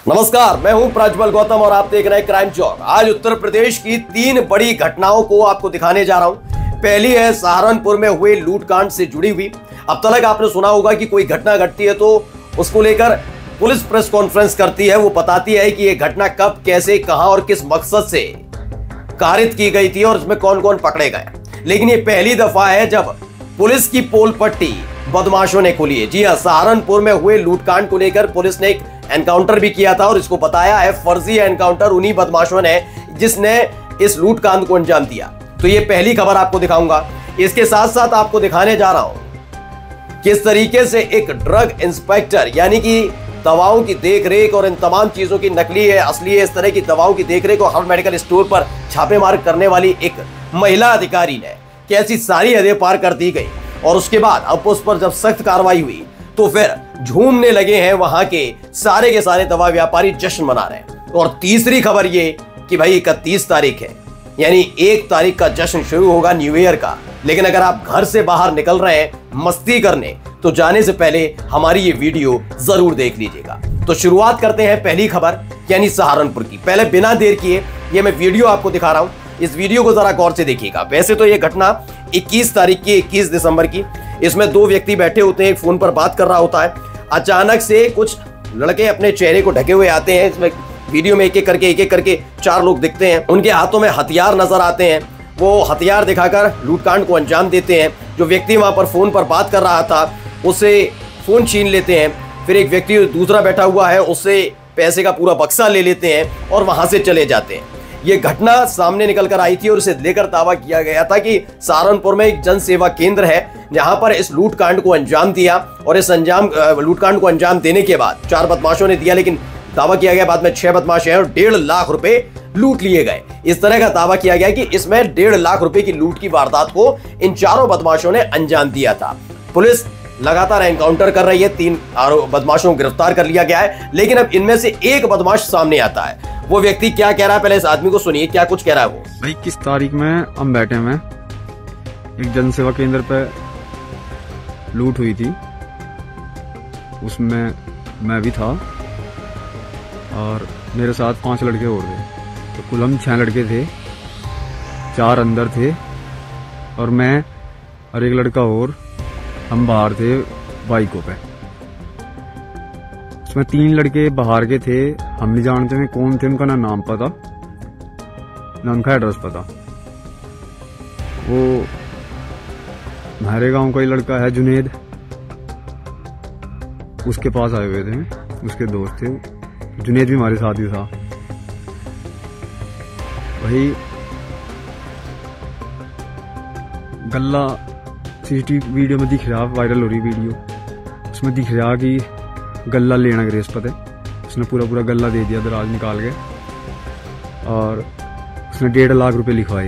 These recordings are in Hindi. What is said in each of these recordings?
नमस्कार, मैं हूं प्रज्वल गौतम और आप देख रहे हैं क्राइम चौक। आज उत्तर प्रदेश की 3 बड़ी घटनाओं को आपको दिखाने जा रहा हूं। पहली है सहारनपुर में हुए लूटकांड से जुड़ी हुई। अब तक आपने सुना होगा कि कोई घटना घटती है तो उसको लेकर पुलिस प्रेस कॉन्फ्रेंस करती है, वो बताती है कि यह घटना कब, कैसे, कहां और किस मकसद से कारित की गई थी और इसमें कौन कौन पकड़े गए। लेकिन ये पहली दफा है जब पुलिस की पोल पट्टी बदमाशों ने खोली है। जी हां, सहारनपुर में हुए लूटकांड को लेकर पुलिस ने एक एनकाउंटर भी किया था और इसको बताया है फर्जी एनकाउंटर उन्हीं बदमाशों ने जिसने इस लूटकांड को अंजाम दिया। तो ये पहली खबर आपको दिखाऊंगा। इसके साथ साथ आपको दिखाने जा रहा हूं किस तरीके से एक ड्रग इंस्पेक्टर, यानी कि दवाओं की देखरेख और इन तमाम चीजों की नकली है, असली है, इस तरह की दवाओं की देखरेख और हर मेडिकल स्टोर पर छापेमार करने वाली एक महिला अधिकारी ने कैसी सारी हदें पार कर दी गई। और उसके बाद अब उस पर जब सख्त कार्रवाई हुई तो फिर झूमने लगे हैं वहां के सारे दवा व्यापारी, जश्न मना रहे हैं। और तीसरी खबर ये कि भाई 31 तारीख है, यानी 1 तारीख का जश्न शुरू होगा न्यू ईयर का। लेकिन अगर आप घर से बाहर निकल रहे हैं मस्ती करने तो जाने से पहले हमारी ये वीडियो जरूर देख लीजिएगा। तो शुरुआत करते हैं पहली खबर यानी सहारनपुर की। पहले बिना देर किए ये मैं वीडियो आपको दिखा रहा हूं, इस वीडियो को जरा गौर से देखिएगा। वैसे तो ये घटना 21 तारीख की, 21 दिसंबर की। इसमें 2 व्यक्ति बैठे होते हैं, एक फोन पर बात कर रहा होता है। अचानक से कुछ लड़के अपने चेहरे को ढके हुए आते हैं। इसमें वीडियो में एक एक करके 4 लोग दिखते हैं। उनके हाथों में हथियार नजर आते हैं। वो हथियार दिखाकर लूटकांड को अंजाम देते हैं। जो व्यक्ति वहां पर फोन पर बात कर रहा था उससे फोन छीन लेते हैं। फिर एक व्यक्ति दूसरा बैठा हुआ है, उससे पैसे का पूरा बक्सा ले लेते हैं और वहां से चले जाते हैं। ये घटना सामने निकल कर आई थी और इसे लेकर दावा किया गया था कि सहारनपुर में एक जन सेवा केंद्र है जहां पर इस लूटकांड को अंजाम दिया। और इस लूटकांड को अंजाम देने के बाद 4 बदमाशों ने दिया, लेकिन दावा किया गया बाद में 6 बदमाश हैं और 1.5 लाख रुपए लूट लिए गए। इस तरह का दावा किया गया कि इसमें 1.5 लाख रुपए की लूट की वारदात को इन 4 बदमाशों ने अंजाम दिया था। पुलिस लगातार एनकाउंटर कर रही है, 3 बदमाशों को गिरफ्तार कर लिया गया है। लेकिन अब इनमें से एक बदमाश सामने आता है। वो व्यक्ति क्या कह रहा है, पहले इस आदमी को सुनिए क्या कुछ कह रहा है वो। भाई 21 तारीख में हम बैठे हैं, एक जन सेवा केंद्र पे लूट हुई थी, उसमें मैं भी था और मेरे साथ 5 लड़के और थे। तो कुल हम 6 लड़के थे, 4 अंदर थे और मैं और एक लड़का और, हम बाहर थे बाइकों पे। उसमें 3 लड़के बाहर के थे, हम नहीं जानते थे कौन थे, उनका ना नाम पता ना उनका एड्रेस पता। वो हमारे गांव का ही लड़का है जुनेद, उसके पास आए हुए थे, उसके दोस्त थे। जुनेद भी हमारे साथ ही था। वही गल्ला सीसीटीवी वीडियो में दिख रहा, वायरल हो रही वीडियो, उसमें दिख रहा कि गल्ला लेना ग्रेस पता है। उसने पूरा गल्ला दे दिया दराज निकाल के और उसने 1.5 लाख रुपए लिखवाए।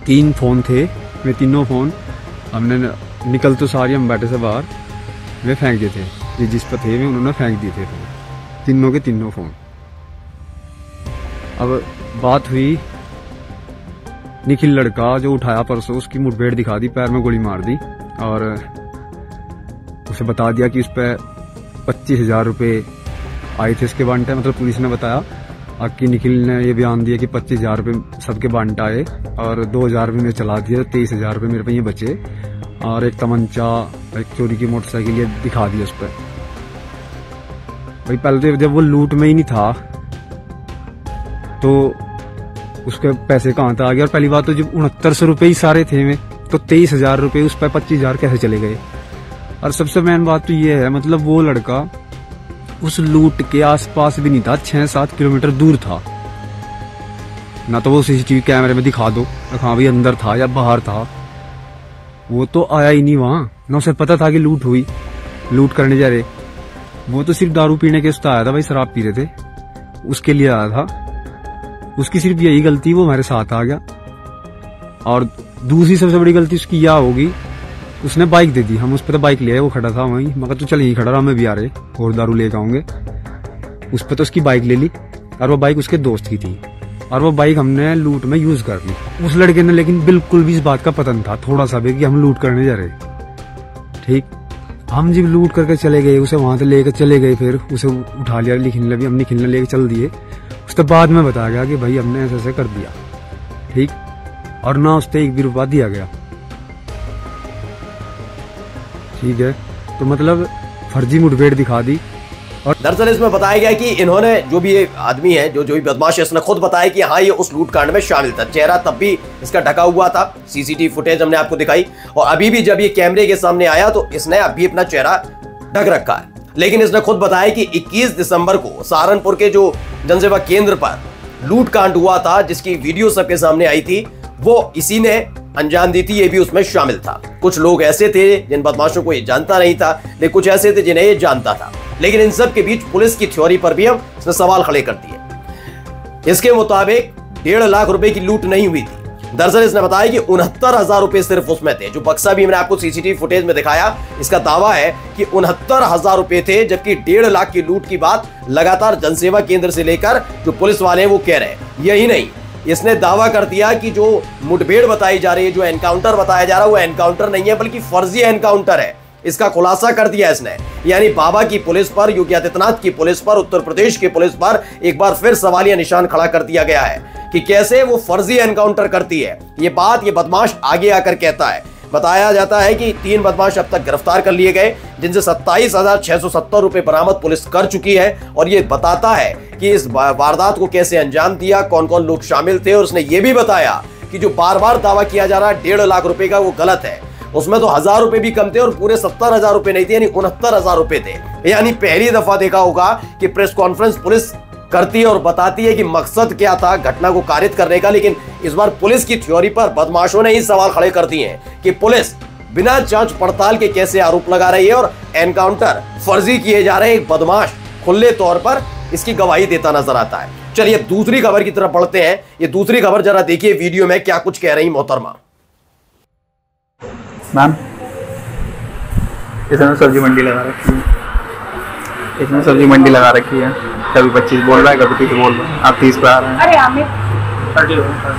3 फोन थे, वे तीनों फोन हमने निकल तो सारी हम बैठे से बाहर वे फेंक दिए थे। ये जिस पर थे वे उन्होंने फेंक दिए थे फोन, तीनों के तीनों फोन। अब बात हुई, निखिल लड़का जो उठाया परसों, उसकी मुठभेड़ दिखा दी, पैर में गोली मार दी और उसे बता दिया कि उस पर 25,000 रुपये आए थे इसके बांटे। मतलब पुलिस ने बताया कि निखिल ने ये बयान दिया कि 25,000 रुपये सबके बांट आए और 2,000 रुपये में चला दिया, 23,000 रुपये मेरे पे ये बचे और एक तमंचा, एक चोरी की मोटरसाइकिल, ये दिखा दिया उस पर। भाई पहले तो जब वो लूट में ही नहीं था तो उसके पैसे कहाँ था आ गया। और पहली बात तो जब 6900 रुपये ही सारे थे में, तो 23,000 रुपये उस पर 25,000 कैसे चले गए। और सबसे मेन बात तो ये है, मतलब वो लड़का उस लूट के आसपास भी नहीं था, 6-7 किलोमीटर दूर था। ना तो वो सीसीटीवी कैमरे में दिखा दो हाँ भाई अंदर था या बाहर था, वो तो आया ही नहीं वहां। ना उसे पता था कि लूट हुई, लूट करने जा रहे। वो तो सिर्फ दारू पीने के उससे आया था, भाई शराब पी रहे थे, उसके लिए आया था। उसकी सिर्फ यही गलती, वो हमारे साथ आ गया। और दूसरी सबसे बड़ी गलती उसकी यह होगी, उसने बाइक दे दी। हम उस पर तो बाइक ले आए, वो खड़ा था वहीं, मगर तो चल यहीं खड़ा रहा, मैं भी आ रहे और दारू लेकर आऊंगे। उस पर तो उसकी बाइक ले ली और वो बाइक उसके दोस्त की थी और वो बाइक हमने लूट में यूज कर ली। उस लड़के ने लेकिन बिल्कुल भी इस बात का पता नहीं था थोड़ा सा भी कि हम लूट करने जा रहे। ठीक, हम जब लूट करके चले गए, उसे वहां से लेकर चले गए, फिर उसे उठा लिया, लिखने लगी, हमने खिलने लेके चल दिए। उसके बाद में बताया गया कि भाई हमने ऐसे ऐसे कर दिया, ठीक, और ना उससे 1 भी रुपया दिया गया, ठीक है। तो मतलब फर्जी मुठभेड़ दिखा दी। और दरअसल इसमें बताया गया कि इन्होंने, जो भी ये आदमी है, जो भी बदमाश है, इसने खुद बताया कि हाँ ये उस लूटकांड में शामिल था। चेहरा तब भी इसका ढका हुआ था, सीसीटीवी फुटेज हमने आपको दिखाई, और अभी भी जब ये कैमरे के सामने आया तो इसने अभी अपना चेहरा ढक रखा है। लेकिन इसने खुद बताया कि 21 दिसंबर को सहारनपुर के जो जनसेवा केंद्र पर लूटकांड हुआ था, जिसकी वीडियो सबके सामने आई थी, वो इसी ने अंजाम दी थी, ये भी उसमें शामिल था। कुछ लोग ऐसे थे जिन बदमाशों को ये जानता नहीं था, लेकिन कुछ ऐसे थे जिन्हें ये जानता था। लेकिन इन सब के बीच पुलिस की थ्योरी पर भी हम इसमें सवाल खड़े कर दिए। इसके मुताबिक 1.5 लाख रुपए की लूट नहीं हुई थी। दरअसल इसने बताया कि 69,000 रुपए सिर्फ उसमें थे। जो बक्सा भी मैंने आपको सीसीटीवी फुटेज में दिखाया, इसका दावा है कि 69,000 रुपए थे, जबकि 1.5 लाख की लूट की बात लगातार जनसेवा केंद्र से लेकर जो पुलिस वाले हैं वो कह रहे हैं। यही नहीं, इसने दावा कर दिया कि जो मुठभेड़ बताई जा रही है, जो एनकाउंटर बताया जा रहा है, वो एनकाउंटर नहीं है बल्कि फर्जी एनकाउंटर है। इसका खुलासा कर दिया इसने। यानी बाबा की पुलिस पर, योगी आदित्यनाथ की पुलिस पर, उत्तर प्रदेश की पुलिस पर एक बार फिर सवालिया निशान खड़ा कर दिया गया है कि कैसे वो फर्जी एनकाउंटर करती है। ये बात ये बदमाश आगे आकर कहता है। बताया जाता है कि 3 बदमाश अब तक गिरफ्तार कर लिए गए, जिनसे 27,670 रुपए बरामद पुलिस कर चुकी है। और ये बताता है कि इस वारदात को कैसे अंजाम दिया, कौन कौन लोग शामिल थे। और उसने ये भी बताया कि जो बार बार दावा किया जा रहा है 1.5 लाख रुपए का, वो गलत है। उसमें तो 1,000 रुपए भी कम थे और पूरे 70,000 रुपए नहीं थे, यानी 69,000 रुपए थे। यानी पहली दफा देखा होगा कि प्रेस कॉन्फ्रेंस पुलिस करती है और बताती है कि मकसद क्या था घटना को कारित करने का। लेकिन इस बार पुलिस की थ्योरी पर बदमाशों ने ही सवाल खड़े कर दिए हैं कि पुलिस बिना जांच पड़ताल के कैसे आरोप लगा रही है और एनकाउंटर फर्जी किए जा रहे हैं। एक बदमाश खुले तौर पर इसकी गवाही देता नजर आता है। चलिए दूसरी खबर की तरफ बढ़ते हैं। ये दूसरी खबर जरा देखिए वीडियो में क्या कुछ कह रही मोहतरमा। मैम, इसमें सब्जी मंडी लगा रखी है, इसमें सब्जी मंडी लगा रखी है। कभी 25 बोल रहा है, कभी 30 बोल रहा है। आप 30 पे आ रहे हैं। अरे आमिर,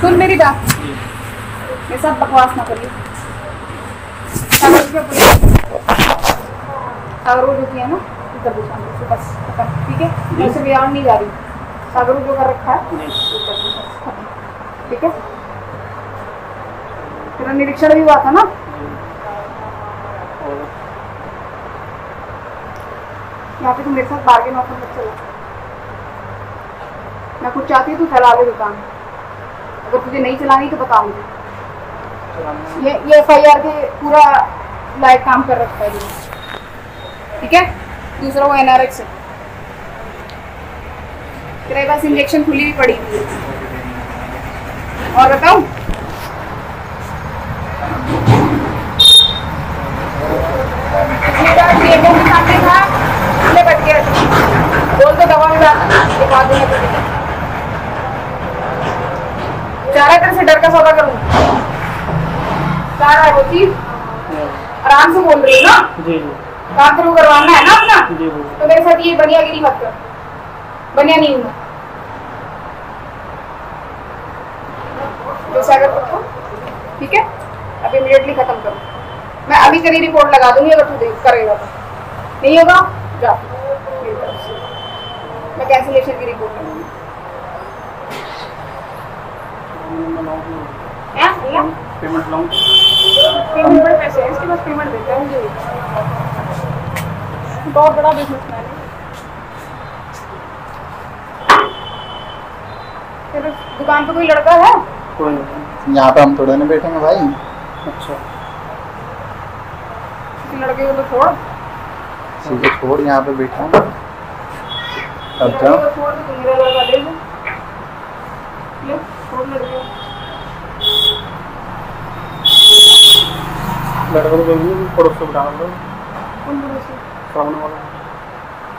सुन मेरी बात, ये सब बकवास ना करिए। अगर वो जो किया ना कर दो बस, ठीक है। मैं से बिहार नहीं जा रही, सागर जो कर रखा है ठीक है। तेरा निरीक्षण भी हुआ था ना, यहाँ पे तुम मेरे साथ बार्गेन ऑफर मत चला। मैं कुछ चाहती हूँ तू फैला ले दुकान, अगर तुझे नहीं चलानी तो बता मुझे। ये FIR के पूरा लाइक काम कर रखा है, ठीक है। दूसरा वो NRX है, तेरे पास इंजेक्शन खुली भी पड़ी हुई है। और बताऊं, सामने था बच गया, बोल तो दवा में चारा कर से डर का सौदा करूँ, चारा वो चीज आराम से बोल रही हो ना जी। काम शुरू करवाना है ना अपना जी। तो मेरे साथ ये बनियागिरी मत कर, बनिया नहीं हूँ तो सागर पक्को, ठीक है। अब इमीडिएटली खत्म करो, मैं अभी तेरी रिपोर्ट लगा दूंगी अगर तू करेगा तो। नहीं होगा जा, मैं कैंसिलेशन की रिपोर्ट करूंगी। पेमेंट लाऊं, पेमेंट बड़े पैसे हैं इसके पास, पेमेंट देता है मुझे। बहुत बड़ा बिजनेसमैन है। तेरे दुकान पे कोई लड़का है? कोई नहीं, यहाँ पे हम थोड़े ना बैठेंगे भाई। अच्छा, लड़के को तो छोड़, सीधे छोड़, यहाँ पे बैठा हूँ। अब जाओ, छोड़ तो मेरा लड़का ले लो, छोड़ लड़के। लड़का को जरूर पड़ोस से बिठा लो। कौन पड़ोस से? सामने वाला।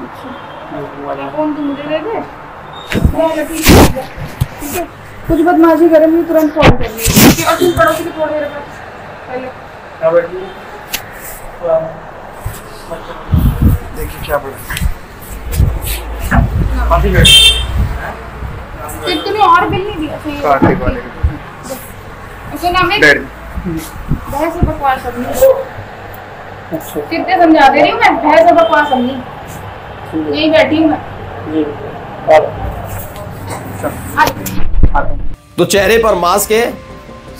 अच्छा, कौन तू मुझे दे दे? ठीक है, कुछ बदमाशी करे मुझे तुरंत फोन कर ली। और तुम पड़ोसी को छोड़ दे रहे पहले। क्या बैठी? देखिए क्या बोला, तूने और बिल नहीं दिया सही काटे वाले उसे ना मैं डैड बहस से बकवास करनी। अच्छा सीधे समझा दे रही हूँ मैं, बहस और बकवास नहीं, यही बैठी हूँ मैं। जी तो चेहरे पर मास्क है,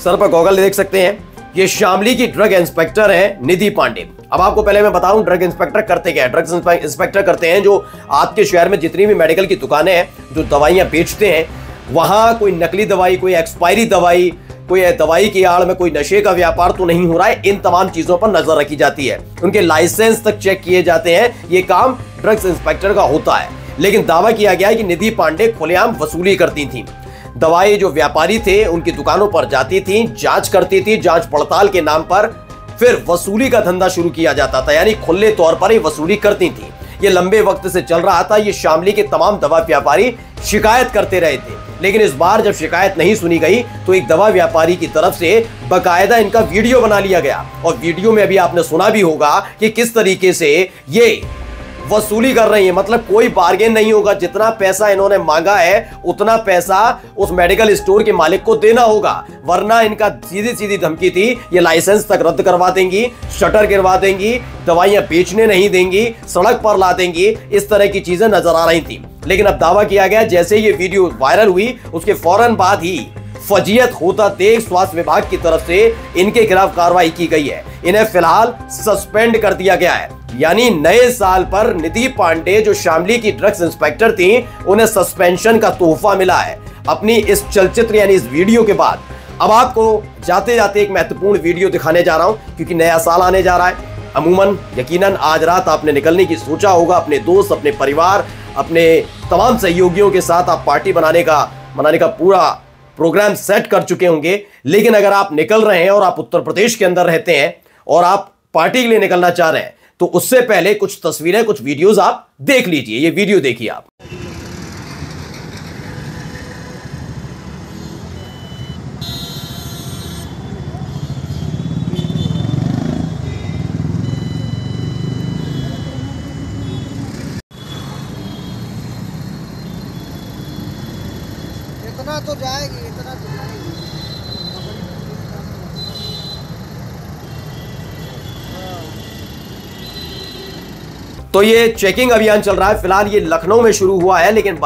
सर पर गॉगल देख सकते हैं। ये शामली की ड्रग इंस्पेक्टर है निधि पांडे। अब आपको पहले मैं बताऊं ड्रग इंस्पेक्टर करते क्या है। ड्रग इंस्पेक्टर करते हैं जो आपके शहर में जितनी भी मेडिकल की दुकानें हैं जो दवाइयां बेचते हैं, वहां कोई नकली दवाई, कोई एक्सपायरी दवाई, कोई दवाई की आड़ में कोई नशे का व्यापार तो नहीं हो रहा है, इन तमाम चीजों पर नजर रखी जाती है। उनके लाइसेंस तक चेक किए जाते हैं। ये काम ड्रग्स इंस्पेक्टर का होता है। लेकिन दावा किया गया है कि निधि पांडे खुलेआम वसूली करती थी। दवाई जो व्यापारी थे उनकी दुकानों पर जाती थी, जांच करती थी, जांच पड़ताल के नाम पर फिर वसूली का धंधा शुरू किया जाता था, यानी खुले तौर पर ही वसूली करती थी। ये लंबे वक्त से चल रहा था। ये शामली के तमाम दवा व्यापारी शिकायत करते रहे थे, लेकिन इस बार जब शिकायत नहीं सुनी गई तो एक दवा व्यापारी की तरफ से बकायदा इनका वीडियो बना लिया गया। और वीडियो में अभी आपने सुना भी होगा कि किस तरीके से ये वसूली कर रही है। मतलब कोई बार्गेन नहीं होगा, जितना पैसा इन्होंने मांगा है उतना पैसा उस मेडिकल स्टोर के मालिक को देना होगा, वरना इनका सीधी सीधी धमकी थी ये लाइसेंस तक रद्द करवा देंगी, शटर गिरवा देंगी, दवाइयां बेचने नहीं देंगी, सड़क पर ला देंगी। इस तरह की चीजें नजर आ रही थी। लेकिन अब दावा किया गया जैसे ये वीडियो वायरल हुई उसके फौरन बाद ही फजीयत होता देख स्वास्थ्य विभाग की तरफ से इनके खिलाफ कार्रवाई की गई है। इन्हें फिलहाल सस्पेंड कर दिया गया है। यानी नए साल पर निधि पांडे जो शामली की ड्रग्स इंस्पेक्टर थी, उन्हें सस्पेंशन का तोहफा मिला है अपनी इस चलचित्र यानी इस वीडियो के बाद। अब आपको जाते जाते एक महत्वपूर्ण वीडियो दिखाने जा रहा हूं, क्योंकि नया साल आने जा रहा है। अमूमन यकीनन आज रात आपने निकलने की सोचा होगा, अपने दोस्त, अपने परिवार, अपने तमाम सहयोगियों के साथ आप पार्टी मनाने का पूरा प्रोग्राम सेट कर चुके होंगे। लेकिन अगर आप निकल रहे हैं और आप उत्तर प्रदेश के अंदर रहते हैं और आप पार्टी के लिए निकलना चाह रहे हैं, तो उससे पहले कुछ तस्वीरें, कुछ वीडियोस आप देख लीजिए। ये वीडियो देखिए आप। इतना तो जाएगी, इतना तो जाएगी। तो ये चेकिंग अभियान चल रहा है। फिलहाल ये लखनऊ में शुरू हुआ है, लेकिन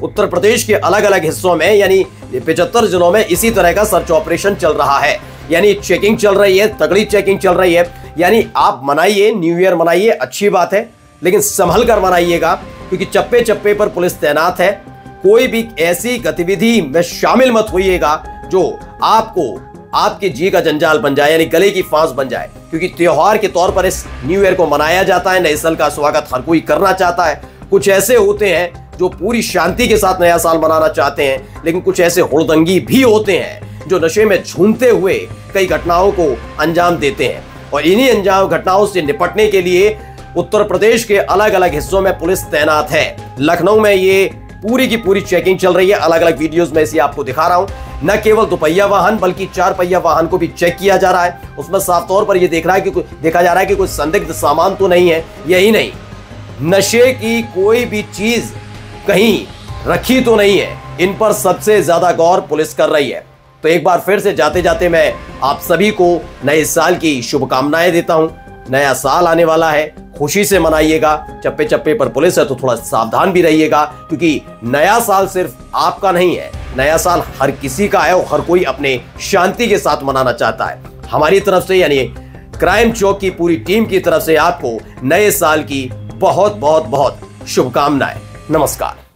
उत्तर प्रदेश के अलग अलग हिस्सों में यानी 75 जिलों में इसी तरह का सर्च ऑपरेशन चल रहा है। यानी चेकिंग चल रही है, तगड़ी चेकिंग चल रही है। यानी आप मनाइए, न्यू ईयर मनाइए, अच्छी बात है, लेकिन संभल कर मनाइएगा, क्योंकि चप्पे चप्पे पर पुलिस तैनात है। कोई भी ऐसी गतिविधि में शामिल मत होइएगा जो आपके जी का जंजाल बन जाए, यानी गले की फांस बन जाए, क्योंकि त्योहार के तौर पर इस न्यू ईयर को मनाया जाता है। नए साल का स्वागत हर कोई करना चाहता है। कुछ ऐसे होते हैं जो पूरी शांति के साथ नया साल मनाना चाहते हैं, लेकिन कुछ ऐसे हुड़दंगी भी होते हैं जो नशे में झूमते हुए कई घटनाओं को अंजाम देते हैं। और इन्हीं अंजाम घटनाओं से निपटने के लिए उत्तर प्रदेश के अलग अलग हिस्सों में पुलिस तैनात है। लखनऊ में ये पूरी की पूरी चेकिंग चल रही है। अलग अलग वीडियोस में इसे आपको दिखा रहा हूं। न केवल दुपहिया वाहन बल्कि 4 पहिया वाहन को भी चेक किया जा रहा है। उसमें साफ तौर पर यह देखा जा रहा है कि कोई संदिग्ध सामान तो नहीं है। यही नहीं, नशे की कोई भी चीज कहीं रखी तो नहीं है। इन पर सबसे ज्यादा गौर पुलिस कर रही है। तो एक बार फिर से जाते जाते मैं आप सभी को नए साल की शुभकामनाएं देता हूं। नया साल आने वाला है, खुशी से मनाइएगा। चप्पे चप्पे पर पुलिस है तो थोड़ा सावधान भी रहिएगा, क्योंकि नया साल सिर्फ आपका नहीं है, नया साल हर किसी का है और हर कोई अपने शांति के साथ मनाना चाहता है। हमारी तरफ से यानी क्राइम चौक की पूरी टीम की तरफ से आपको नए साल की बहुत बहुत बहुत शुभकामनाएं। नमस्कार।